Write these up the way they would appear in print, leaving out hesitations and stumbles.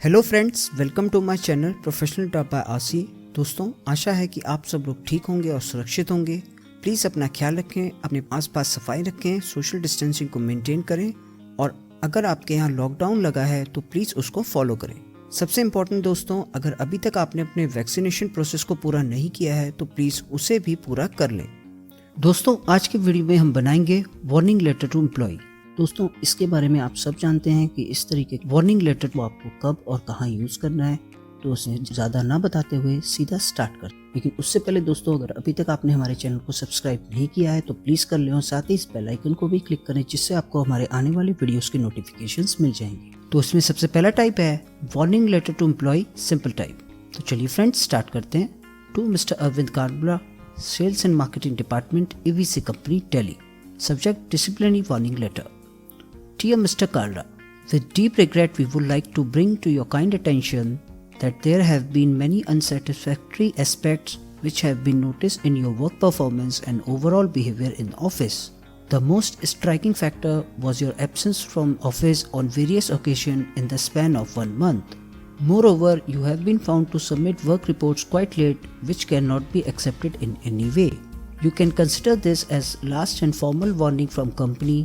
Hello friends, welcome to my channel professional top by आसी। दोस्तों, आशा है कि आप सब लोग ठीक होंगे और सुरक्षित होंगे। प्लीज़ अपना ख्याल रखें, अपने आसपास सफाई रखें, सोशल डिस्टेंसिंग को मेंटेन करें और अगर आपके यहाँ लॉकडाउन लगा है तो प्लीज़ उसको फॉलो करें। सबसे इम्पोर्टेंट दोस्तों, अगर अभी तक आपने अपने वैक्सीनेशन प्रोसेस को पूरा नहीं किया है तो प्लीज़ उसे भी पूरा कर लें। दोस्तों, आज की वीडियो में हम बनाएंगे वार्निंग लेटर टू एम्प्लॉय। दोस्तों, इसके बारे में आप सब जानते हैं कि इस तरीके के वार्निंग लेटर को आपको कब और कहां यूज करना है, तो उसे ज़्यादा ना बताते हुए सीधा स्टार्ट कर। लेकिन उससे पहले दोस्तों, अगर अभी तक आपने हमारे चैनल को सब्सक्राइब नहीं किया है तो प्लीज़ कर लें और साथ ही इस बेल आइकन को भी क्लिक करें, जिससे आपको हमारे आने वाली वीडियोस की नोटिफिकेशंस मिल जाएंगी। तो इसमें सबसे पहला टाइप है warning letter to employee, simple type. तो चलिए फ्रेंड्स, स्टार्ट करते हैं। To mister Arvind Kambla, sales and marketing department, ABC company, Delhi. Subject: disciplinary warning letter. Dear Mr. Kalra, with deep regret we would like to bring to your kind attention that there have been many unsatisfactory aspects which have been noticed in your work performance and overall behavior in office. The most striking factor was your absence from office on various occasions in the span of 1 month. Moreover, you have been found to submit work reports quite late, which cannot be accepted in any way. You can consider this as last and formal warning from company,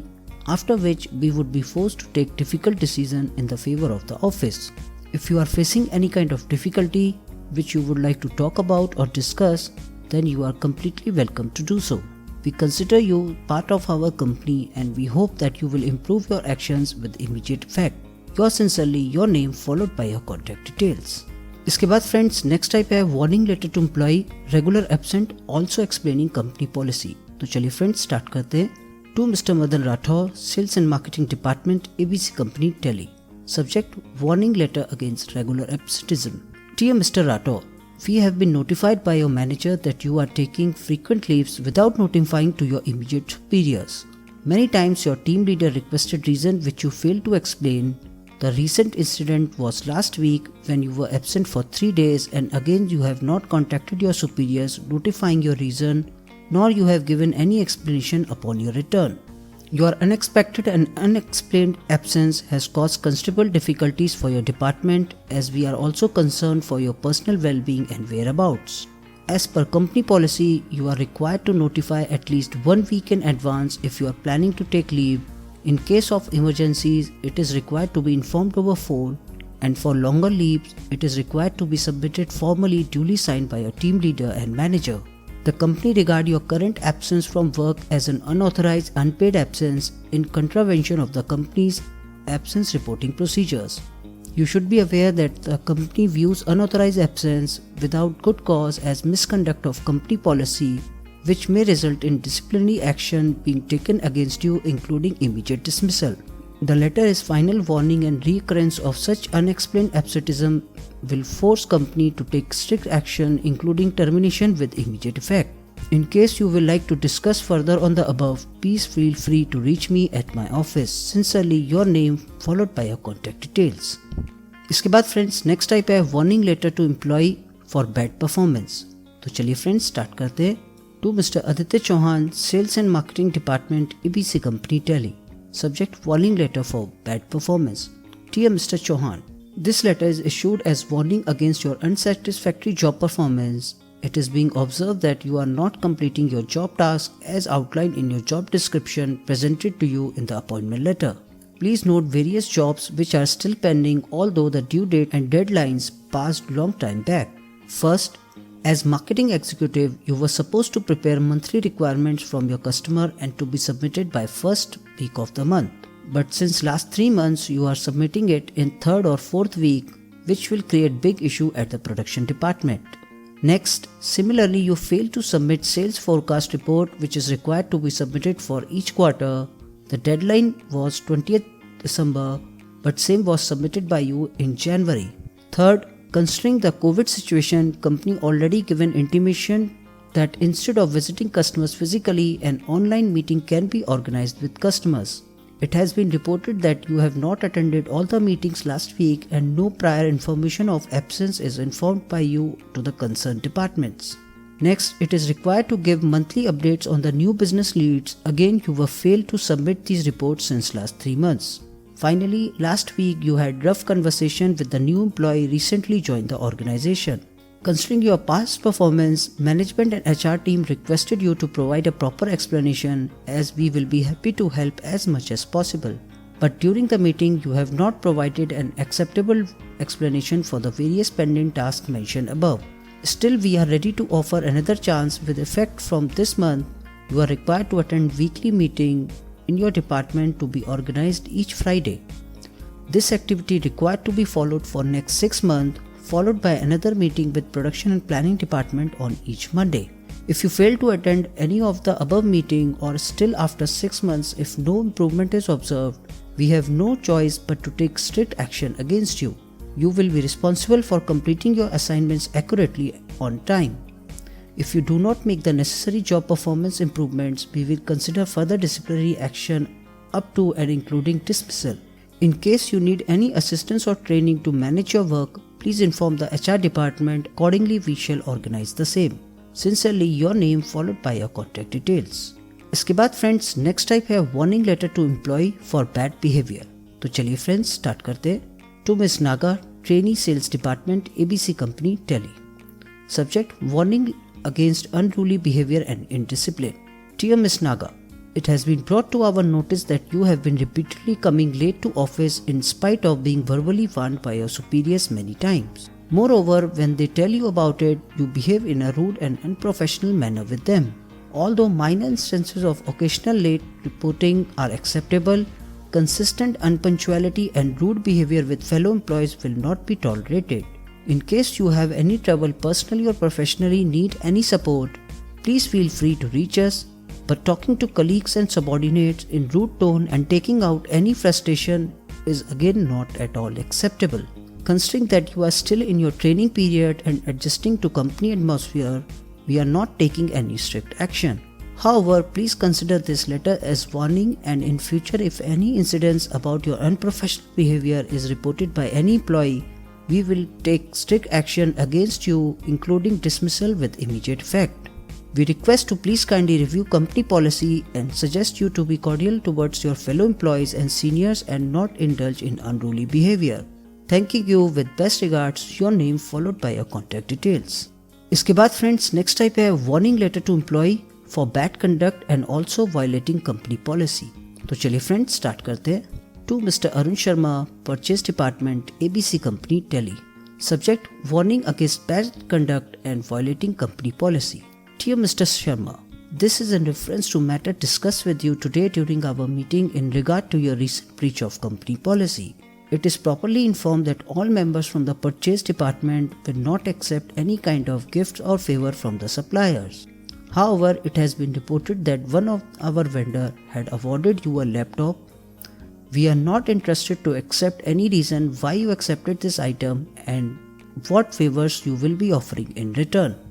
after which we would be forced to take difficult decision in the favor of the office. If you are facing any kind of difficulty which you would like to talk about or discuss, then you are completely welcome to do so. We consider you part of our company and we hope that you will improve your actions with immediate effect. Yours sincerely, your name followed by your contact details. इसके बाद friends, next type है warning letter to employ, regular absent, also explaining company policy. तो चलिए friends, start करते हैं। To mister Madan Rathore, sales and marketing department, ABC company, Delhi. Subject: warning letter against regular absenteeism. Dear mister Rathore, we have been notified by your manager that you are taking frequent leaves without notifying to your immediate superiors. Many times your team leader requested reason which you failed to explain. The recent incident was last week when you were absent for 3 days and again you have not contacted your superiors notifying your reason, nor you have given any explanation upon your return. Your unexpected and unexplained absence has caused considerable difficulties for your department, as we are also concerned for your personal well-being and whereabouts. As per company policy, you are required to notify at least 1 week in advance if you are planning to take leave. In case of emergencies, it is required to be informed over phone, and for longer leaves, it is required to be submitted formally duly signed by your team leader and manager. The company regard your current absence from work as an unauthorized unpaid absence in contravention of the company's absence reporting procedures. You should be aware that the company views unauthorized absence without good cause as misconduct of company policy, which may result in disciplinary action being taken against you, including immediate dismissal. The letter is final warning, and recurrence of such unexplained absenteeism will force company to take strict action, including termination with immediate effect. In case you will like to discuss further on the above, please feel free to reach me at my office. Sincerely, your name followed by your contact details. इसके बाद friends, next type है warning letter to employ for bad performance. तो चलिए friends, start करते हैं। To mister Aditya Chauhan, sales and marketing department, ABC company, Delhi. Subject: warning letter for bad performance. Dear Mr. Chauhan, this letter is issued as warning against your unsatisfactory job performance. It is being observed that you are not completing your job task as outlined in your job description presented to you in the appointment letter. Please note various jobs which are still pending, although the due date and deadlines passed long time back. First, as marketing executive, you were supposed to prepare monthly requirements from your customer and to be submitted by first week of the month. But since last 3 months, you are submitting it in 3rd or 4th week, which will create big issue at the production department. Next, similarly, you failed to submit sales forecast report, which is required to be submitted for each quarter. The deadline was 20th December, but same was submitted by you in January. Third, considering the COVID situation, company already given intimation that instead of visiting customers physically, an online meeting can be organized with customers. It has been reported that you have not attended all the meetings last week and no prior information of absence is informed by you to the concerned departments. Next, it is required to give monthly updates on the new business leads. Again, you were failed to submit these reports since last 3 months. Finally, last week you had rough conversation with the new employee recently joined the organization. Considering your past performance, management and HR team requested you to provide a proper explanation, as we will be happy to help as much as possible. But during the meeting, you have not provided an acceptable explanation for the various pending tasks mentioned above. Still, we are ready to offer another chance. With effect from this month, you are required to attend weekly meeting in your department to be organized each Friday. This activity required to be followed for next 6 months, followed by another meeting with production and planning department on each Monday. If you fail to attend any of the above meeting, or still after 6 months if no improvement is observed, we have no choice but to take strict action against you. You will be responsible for completing your assignments accurately on time. If you do not make the necessary job performance improvements, we will consider further disciplinary action up to and including dismissal. In case you need any assistance or training to manage your work, please inform the HR department. Accordingly, we shall organize the same. Sincerely, your name followed by your contact details. इसके बाद friends next type है warning letter to employ for bad behaviour. तो चलिए friends start करते हैं। To miss Naga, trainee sales department, ABC company, Delhi. Subject warning against unruly behaviour and indiscipline. Dear miss Naga, it has been brought to our notice that you have been repeatedly coming late to office in spite of being verbally warned by your superiors many times. Moreover, when they tell you about it, you behave in a rude and unprofessional manner with them. Although minor instances of occasional late reporting are acceptable, consistent unpunctuality and rude behavior with fellow employees will not be tolerated. In case you have any trouble personally or professionally, need any support, please feel free to reach us. But talking to colleagues and subordinates in rude tone and taking out any frustration is again not at all acceptable. Considering that you are still in your training period and adjusting to company atmosphere, we are not taking any strict action. However, please consider this letter as warning, and in future if any incidents about your unprofessional behavior is reported by any employee, we will take strict action against you, including dismissal with immediate effect. We request to please kindly review company policy and suggest you to be cordial towards your fellow employees and seniors and not indulge in unruly behavior. Thanking you with best regards, your name followed by your contact details. इसके बाद friends next type है warning letter to employ for bad conduct and also violating company policy. तो चलिए friends start करते हैं। To mister Arun Sharma, purchase department, ABC company, Delhi. Subject warning against bad conduct and violating company policy. Dear Mr. Sharma, this is in reference to matter discussed with you today during our meeting in regard to your recent breach of company policy. It is properly informed that all members from the purchase department will not accept any kind of gifts or favor from the suppliers. However, it has been reported that one of our vendor had awarded you a laptop. We are not interested to accept any reason why you accepted this item and what favors you will be offering in return.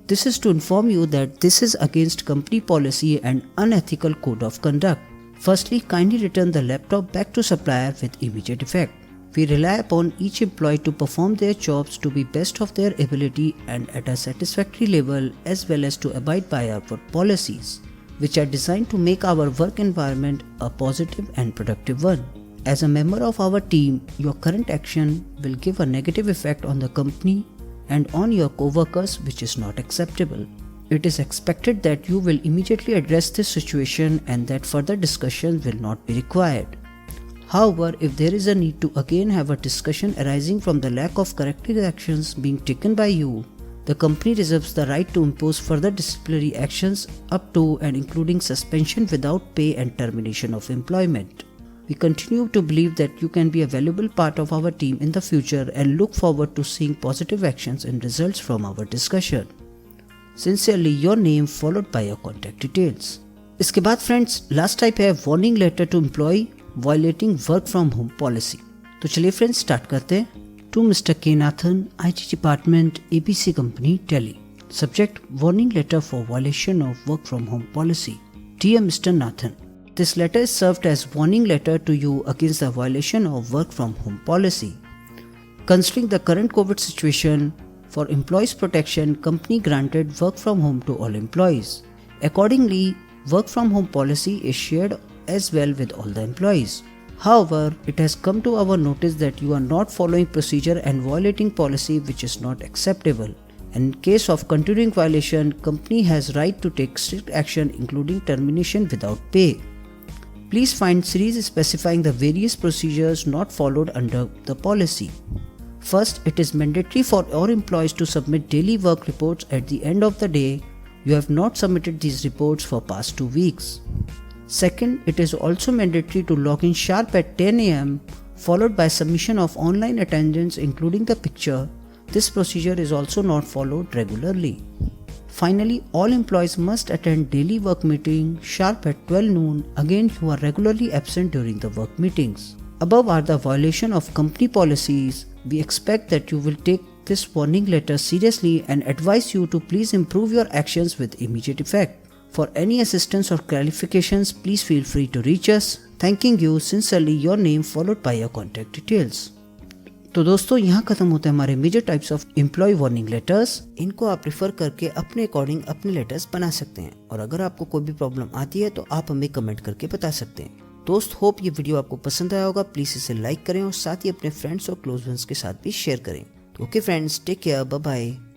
This is to inform you that this is against company policy and unethical code of conduct. Firstly, kindly return the laptop back to supplier with immediate effect. We rely upon each employee to perform their jobs to be best of their ability and at a satisfactory level, as well as to abide by our work policies, which are designed to make our work environment a positive and productive one. As a member of our team, your current action will give a negative effect on the company and on your co-workers, which is not acceptable. It is expected that you will immediately address this situation and that further discussion will not be required. However, if there is a need to again have a discussion arising from the lack of corrective actions being taken by you, the company reserves the right to impose further disciplinary actions up to and including suspension without pay and termination of employment. We continue to believe that you can be a valuable part of our team in the future and look forward to seeing positive actions and results from our discussion. Sincerely, your name followed by your contact details. इसके बाद friends last type है warning letter to employ violating work from home policy. तो चलिए friends start करते हैं। To mister K Nathan, IT department, ABC company, Delhi. Subject warning letter for violation of work from home policy. Dear mister Nathan, this letter is served as warning letter to you against the violation of work from home policy. Considering the current COVID situation, for employees' protection, company granted work from home to all employees. Accordingly, work from home policy is shared as well with all the employees. However, it has come to our notice that you are not following procedure and violating policy, which is not acceptable. In case of continuing violation, company has right to take strict action including termination without pay. Please find series specifying the various procedures not followed under the policy. First, it is mandatory for all employees to submit daily work reports at the end of the day. You have not submitted these reports for past 2 weeks. Second, it is also mandatory to log in sharp at 10 am, followed by submission of online attendance including the picture. This procedure is also not followed regularly. Finally, all employees must attend daily work meeting sharp at 12 noon. Again, you are regularly absent during the work meetings. Above are the violation of company policies. We expect that you will take this warning letter seriously and advise you to please improve your actions with immediate effect. For any assistance or clarifications, please feel free to reach us. Thanking you sincerely, your name followed by your contact details. तो दोस्तों यहाँ खत्म होते हैं हमारे major types of employ warning letters. इनको आप prefer करके अपने अकॉर्डिंग अपने लेटर्स बना सकते हैं और अगर आपको कोई भी प्रॉब्लम आती है तो आप हमें कमेंट करके बता सकते हैं। दोस्त, होप ये वीडियो आपको पसंद आया होगा। प्लीज इसे लाइक करें और साथ ही अपने फ्रेंड्स और क्लोज फ्रेंड्स के साथ भी शेयर करें। Okay friends, take care, bye bye.